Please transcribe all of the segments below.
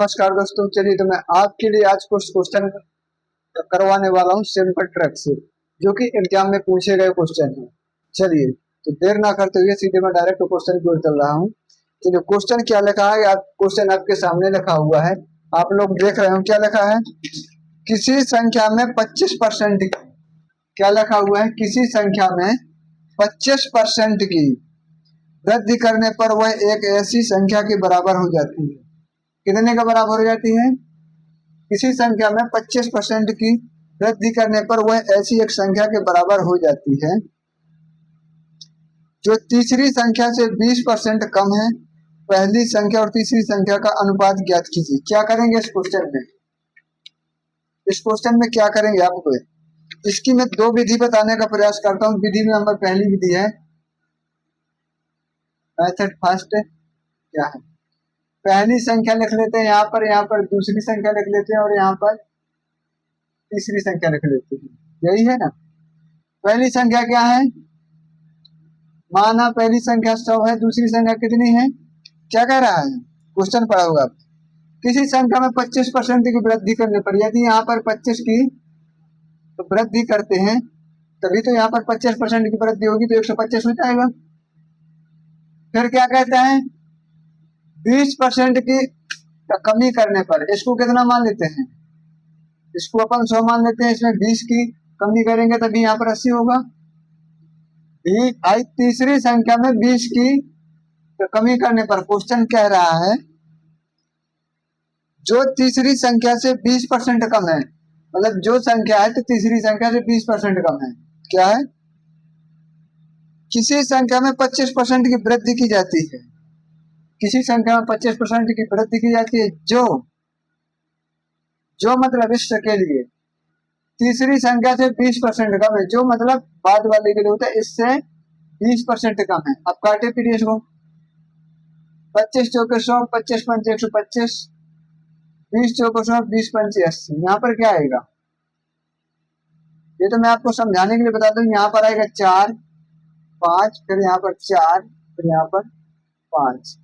नमस्कार दोस्तों, चलिए तो मैं आपके लिए आज कुछ क्वेश्चन करवाने वाला हूँ सिंपल ट्रैक से, जो कि एग्जाम में पूछे गए क्वेश्चन हैं। चलिए तो देर ना करते हुए सीधे मैं डायरेक्ट क्वेश्चन की ओर चल रहा हूँ। चलिए, क्वेश्चन क्या लिखा है, आप क्वेश्चन आपके सामने लिखा हुआ है, आप लोग देख रहे हो क्या लिखा है। किसी संख्या में 25% क्या लिखा हुआ है, किसी संख्या में 25% की वृद्धि करने पर वह एक ऐसी संख्या के बराबर हो जाती है। कितने का बराबर हो जाती है? किसी संख्या में 25% की वृद्धि करने पर वह ऐसी एक संख्या के बराबर हो जाती है जो तीसरी संख्या से 20% कम है। पहली संख्या और तीसरी संख्या का अनुपात ज्ञात कीजिए। क्या करेंगे इस क्वेश्चन में? इस क्वेश्चन में क्या करेंगे आपको, इसकी मैं दो विधि बताने का प्रयास करता हूँ। विधि में नंबर पहली विधि है मेथड फर्स्ट। क्या है? पहली संख्या लिख लेते हैं यहाँ पर दूसरी संख्या लिख लेते हैं और यहाँ पर तीसरी संख्या लिख लेते हैं। यही है ना। पहली संख्या क्या है? माना पहली संख्या 100 है, दूसरी संख्या कितनी है? क्या कह रहा है क्वेश्चन पढ़ा होगा। किसी संख्या में 25% की वृद्धि करने पर, यदि यहाँ पर 25 की तो वृद्धि करते हैं तभी तो यहाँ पर 25% की वृद्धि होगी तो 125 हो जाएगा। फिर क्या कहता है? 20% की कमी करने पर, इसको कितना मान लेते हैं? इसको अपन 100 मान लेते हैं, इसमें 20 की कमी करेंगे तभी यहाँ पर 80 होगा। भाई तीसरी संख्या में 20 की कमी करने पर क्वेश्चन कह रहा है जो तीसरी संख्या से 20% कम है, मतलब जो संख्या है तो तीसरी संख्या से 20% कम है। क्या है? किसी संख्या में 25% की वृद्धि की जाती है। किसी संख्या में 25% की वृद्धि की जाती है जो मतलब इसके के लिए तीसरी संख्या से 20% कम है, जो मतलब बाद वाले के लिए होता है, इससे 20% कम है। अब काटे पीरियड इसको, 25 चौके 100, 25 पंचे 125, 20 चौके 100, 20 पंचे 80। यहाँ पर क्या आएगा ये तो मैं आपको समझाने के लिए बता दूं। यहाँ पर आएगा 4, 5, फिर यहाँ पर 4, फिर यहाँ पर 5।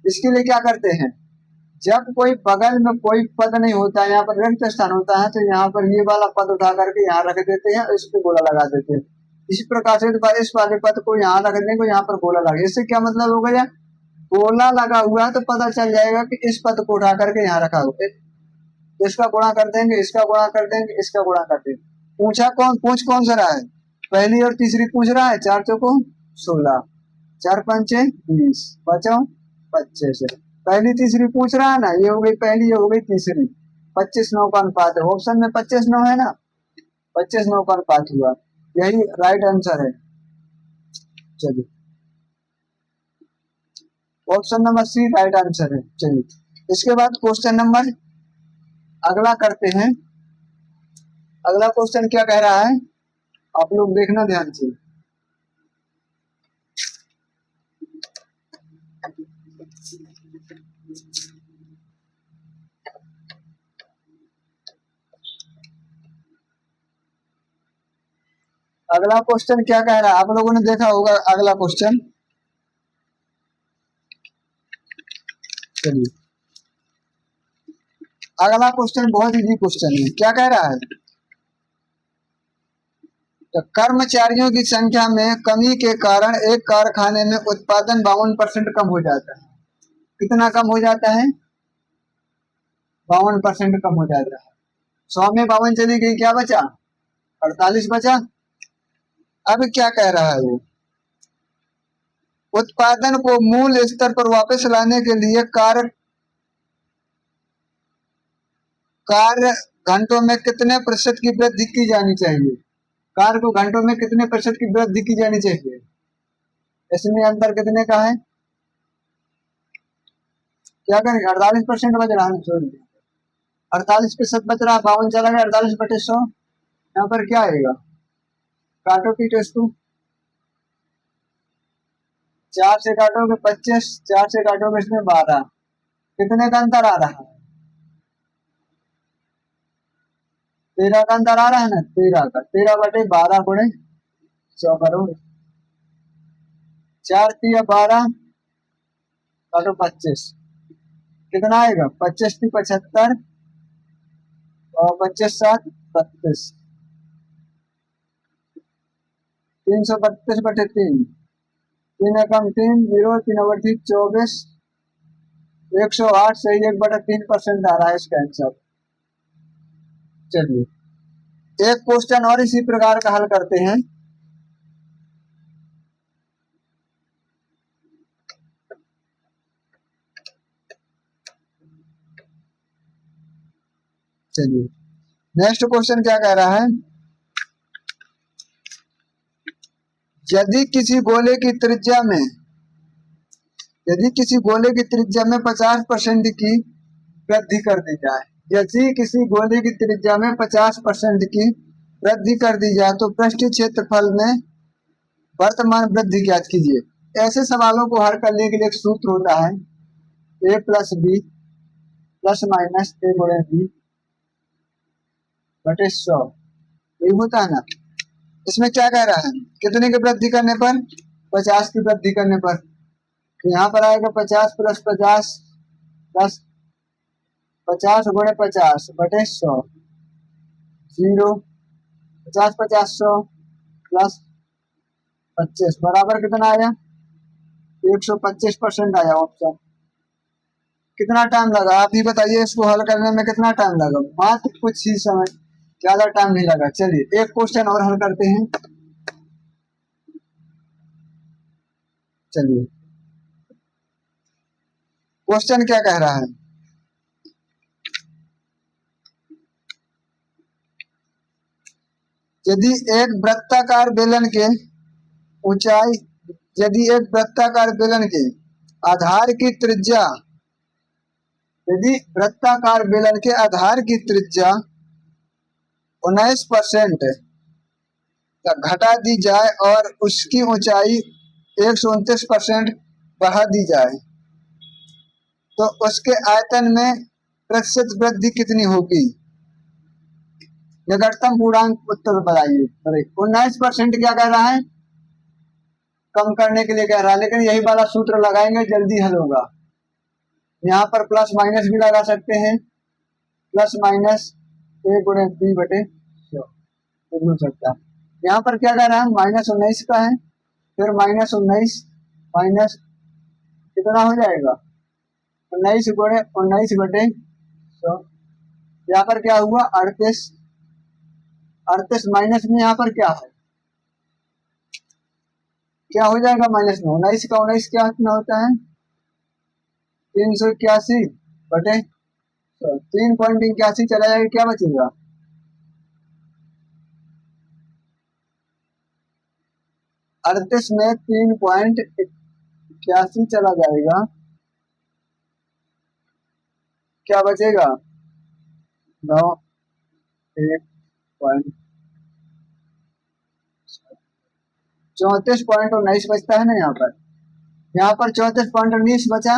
इसके लिए क्या करते हैं, जब कोई बगल में कोई पद नहीं होता है, यहाँ पर रिक्त स्थान होता है, तो यहाँ पर ये वाला पद उठा करके यहाँ रख देते हैं, इस पे गोला लगा देते हैं। इसी प्रकार से इस वाले पद को यहाँ रख देंगे, यहाँ पर गोला लगा। इससे क्या मतलब हो गया, गोला लगा हुआ है तो पता चल जाएगा कि इस पद को उठा करके यहाँ रखा होगा। इसका गुणा कर देंगे, इसका गुणा कर देंगे, इसका गुणा कर देंगे। पूछ कौन सा रहा है? पहली और तीसरी पूछ रहा है। 4 चौको 16, 4 पंचे 20, बचो 25। पहली तीसरी पूछ रहा है ना, ये हो गई पहली, ये हो गई तीसरी। 25-9 का अनुपात है। ऑप्शन में 25-9 है ना, 25-9 का अनुपात हुआ। यही राइट आंसर है। चलिए, option number C right answer है। चलिए, इसके बाद क्वेश्चन नंबर अगला करते हैं। अगला क्वेश्चन क्या कह रहा है, आप लोग देखना ध्यान से। अगला क्वेश्चन क्या कह रहा है, आप लोगों ने देखा होगा अगला क्वेश्चन। चलिए, अगला क्वेश्चन बहुत इजी क्वेश्चन है। क्या कह रहा है, तो कर्मचारियों की संख्या में कमी के कारण एक कारखाने में उत्पादन 52% कम हो जाता है। कितना कम हो जाता है? 52% कम हो जाता है। 100 में 52 चली गई, क्या बचा? 48 बचा। अब क्या कह रहा है वो, उत्पादन को मूल स्तर पर वापस लाने के लिए कार्य घंटों में कितने प्रतिशत की वृद्धि की जानी चाहिए? कार्य को घंटों में कितने प्रतिशत की वृद्धि की जानी चाहिए? इसमें अंतर कितने का है? क्या करेंगे? 48% बच रहा है, सॉरी 48% बच रहा है। 52 चला गया, 48/100। यहाँ पर क्या आएगा, काटो पीटो इसको। 4 से काटोगे 25, 4 से काटोगे इसमें 12। कितने का अंतर आ रहा है? 13 का अंतर आ रहा है ना। 13 का 13/12 गुणे 100 करो। 4 3 12, काटो 25। कितना आएगा, 25×3 = 75 और 25×7 = 32, 332/3, 3 एकम 3, 0, 3 24, 108 से 1/3% आ रहा है इसका आंसर। चलिए एक क्वेश्चन और इसी प्रकार का हल करते हैं। चलिए नेक्स्ट क्वेश्चन क्या कह रहा है, यदि किसी गोले की त्रिज्या में 50% की वृद्धि कर दी जाए, यदि किसी गोले की त्रिज्या में 50% की वृद्धि कर दी जाए तो पृष्ठीय क्षेत्रफल में वर्तमान वृद्धि ज्ञात कीजिए। ऐसे सवालों को हल करने के लिए एक सूत्र होता है a + b ± a × b बटे 100, यही होता है ना। इसमें क्या कह रहा है, कितने की वृद्धि करने पर, 50 की वृद्धि करने पर, तो यहाँ पर आएगा 50 + 50 + 50 × 50 बटे 100, 0, 50 50 100 प्लस 25 बराबर कितना आया, 125% आया ऑप्शन। कितना टाइम लगा आप ही बताइए, इसको हल करने में कितना टाइम लगा, मात्र कुछ ही समय, ज्यादा टाइम नहीं लगा। चलिए एक क्वेश्चन और हल करते हैं। चलिए क्वेश्चन क्या कह रहा है, यदि एक वृत्ताकार बेलन के ऊंचाई यदि एक वृत्ताकार बेलन के आधार की त्रिज्या यदि वृत्ताकार बेलन के आधार की त्रिज्या 19% घटा दी जाए और उसकी ऊंचाई 129% बढ़ा दी जाए तो उसके आयतन में प्रतिशत वृद्धि कितनी होगी। निकटतम पूर्णांक उत्तर बताइए। 19% क्या कह रहा है, कम करने के लिए कह रहा है, लेकिन यही वाला सूत्र लगाएंगे जल्दी हल होगा। यहाँ पर प्लस माइनस भी लगा सकते हैं, प्लस माइनस a × b बटे 100 हो सकता है। यहाँ पर क्या कह रहा है, -19 का है, फिर -19 माइनस कितना हो जाएगा, 19 × 19 बटे 100। यहाँ पर क्या हुआ, 38 माइनस में यहाँ पर क्या है, क्या हो जाएगा माइनस में, 19 का 19 क्या कितना होता है, 381 बटे 3.81 चला जाएगा, क्या बचेगा, 38 में 3.81 चला जाएगा, क्या बचेगा, 9 1 34.19 बचता है ना। यहाँ पर 34.19 बचा।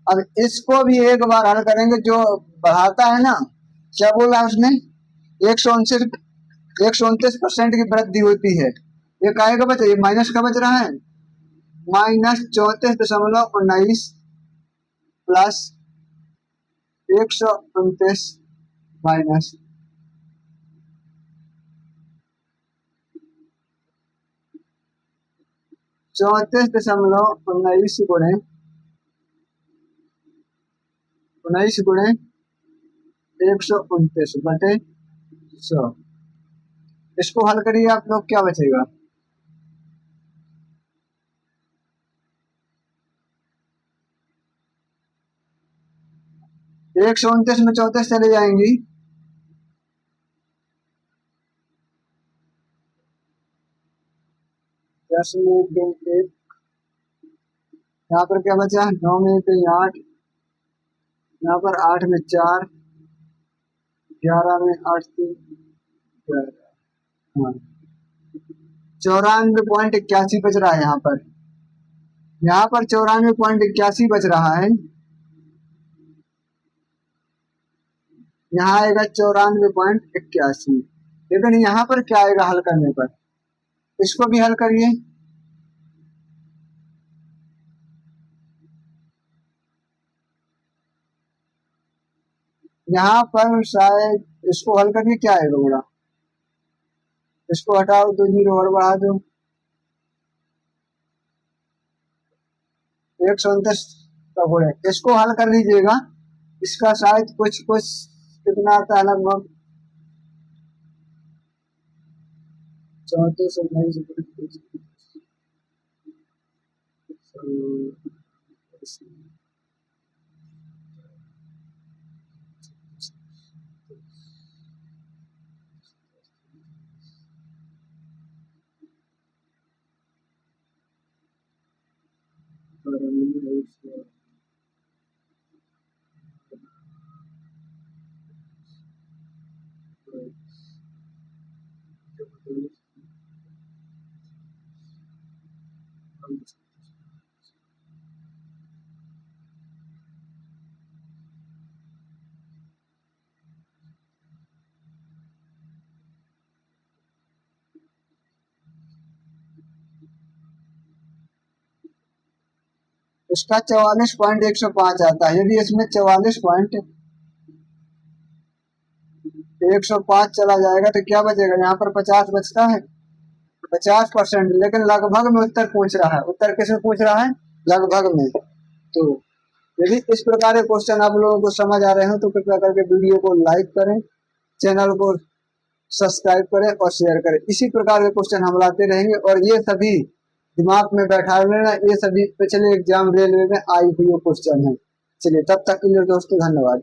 अब इसको भी एक बार हल करेंगे, जो बढ़ाता है ना, क्या बोल रहा है उसने, 129% की वृद्धि होती है, ये काहे का बचा, ये माइनस का बच रहा है, -34.19 प्लस 129 माइनस 34.19 गुणे 129 बटे 100। इसको हल करिए आप लोग, क्या बचेगा, 129 में 34 चले जाएंगी, दस में 1, यहाँ पर क्या बचा, 9 में 8, यहाँ पर 8 में 4, 11 में 8 3, 94.81 बच रहा है। यहाँ पर 94.81 बच रहा है, यहाँ आएगा 94.81, लेकिन यहाँ पर क्या आएगा हल करने पर, इसको भी हल करिए। यहाँ पर शायद इसको हल करके क्या आएगा बड़ा, इसको हटाओ तो 0 और बढ़ा दो, 129 का गुण है। इसको हल कर लीजिएगा, इसका शायद कुछ कुछ कितना आता है लगभग 34 इसका 44.105 आता है। यदि इसमें 44.105 चला जाएगा तो क्या बचेगा, यहाँ पर 50 बचता है, 50%। लेकिन लगभग में उत्तर पूछ रहा है, उत्तर किसमें पूछ रहा है, लगभग में। तो यदि इस प्रकार के क्वेश्चन आप लोगों को समझ आ रहे हो तो कृपया करके वीडियो को लाइक करें, चैनल को सब्सक्राइब करें और शेयर करें। इसी प्रकार के क्वेश्चन हम लाते रहेंगे और ये सभी दिमाग में बैठा लेना, ये सभी पिछले एग्जाम रेलवे में आई हुई क्वेश्चन है। चलिए तब तक के लिए दोस्तों धन्यवाद।